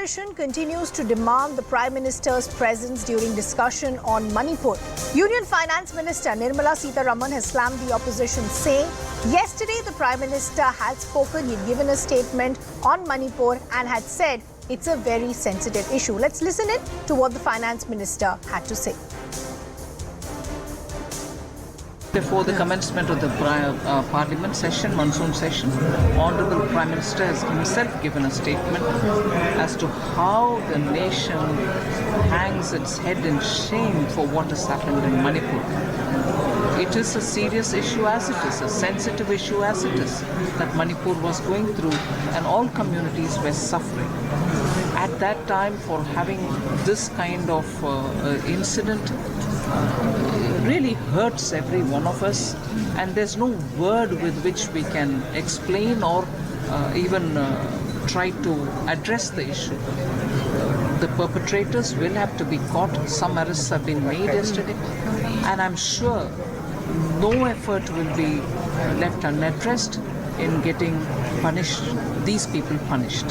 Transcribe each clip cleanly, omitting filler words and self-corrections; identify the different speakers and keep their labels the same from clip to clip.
Speaker 1: opposition continues to demand the Prime Minister's presence during discussion on Manipur. Union Finance Minister Nirmala Sitharaman has slammed the opposition, saying yesterday the Prime Minister had spoken, he'd given a statement on Manipur and had said it's a very sensitive issue. Let's listen in to what the Finance Minister had to say.
Speaker 2: Before the commencement of the Parliament session, Monsoon session, Honourable Prime Minister has himself given a statement as to how the nation hangs its head in shame for what has happened in Manipur. It is a serious issue as it is, a sensitive issue as it is, that Manipur was going through and all communities were suffering. At that time, for having this kind of incident, really hurts every one of us, and there's no word with which we can explain or even try to address the issue. The perpetrators will have to be caught. Some arrests have been made yesterday, and I'm sure no effort will be left unaddressed in getting these people punished.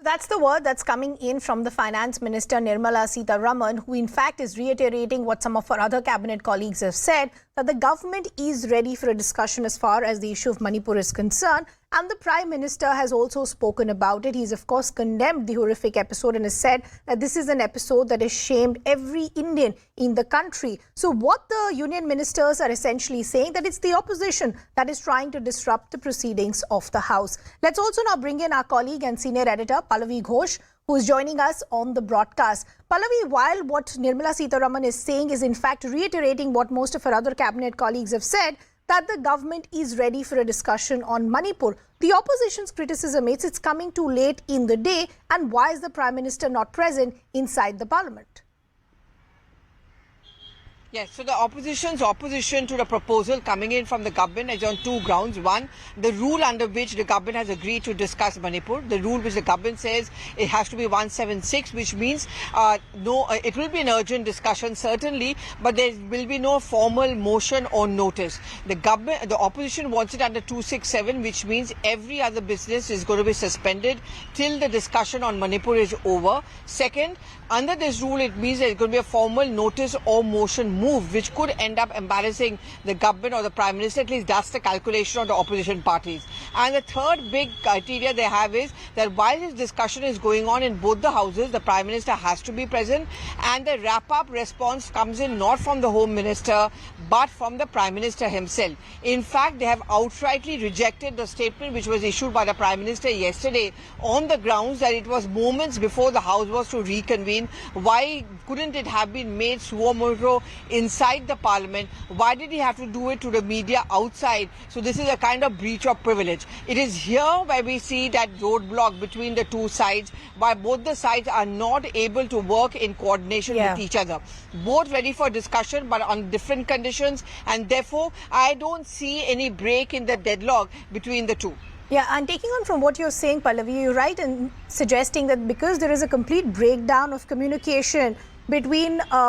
Speaker 1: That's the word that's coming in from the Finance Minister Nirmala Sitharaman, who in fact is reiterating what some of our other cabinet colleagues have said, that the government is ready for a discussion as far as the issue of Manipur is concerned. And the Prime Minister has also spoken about it. He's of course condemned the horrific episode and has said that this is an episode that has shamed every Indian in the country. So what the union ministers are essentially saying, that it's the opposition that is trying to disrupt the proceedings of the House. Let's also now bring in our colleague and senior editor Pallavi Ghosh, who is joining us on the broadcast. Pallavi, while what Nirmala Sitharaman is saying is in fact reiterating what most of our other cabinet colleagues have said, that the government is ready for a discussion on Manipur, the opposition's criticism is it's coming too late in the day, and why is the Prime Minister not present inside the Parliament?
Speaker 3: Yes, so the opposition's opposition to the proposal coming in from the government is on two grounds. One, the rule under which the government has agreed to discuss Manipur. The rule which the government says it has to be 176, which means it will be an urgent discussion certainly, but there will be no formal motion or notice. The opposition wants it under 267, which means every other business is going to be suspended till the discussion on Manipur is over. Second, under this rule, it means there is going to be a formal notice or motion move, which could end up embarrassing the government or the Prime Minister. At least that's the calculation of the opposition parties. And the third big criteria they have is that while this discussion is going on in both the houses, the Prime Minister has to be present, and the wrap-up response comes in not from the Home Minister but from the Prime Minister himself. In fact, they have outrightly rejected the statement which was issued by the Prime Minister yesterday on the grounds that it was moments before the House was to reconvene. Why couldn't it have been made suo motu inside the Parliament? Why did he have to do it to the media outside? So this is a kind of breach of privilege. It is here where we see that roadblock between the two sides, why both the sides are not able to work in coordination with each other. Both ready for discussion but on different conditions, and therefore I don't see any break in the deadlock between the two.
Speaker 1: Yeah, and taking on from what you're saying, Pallavi, you're right in suggesting that because there is a complete breakdown of communication between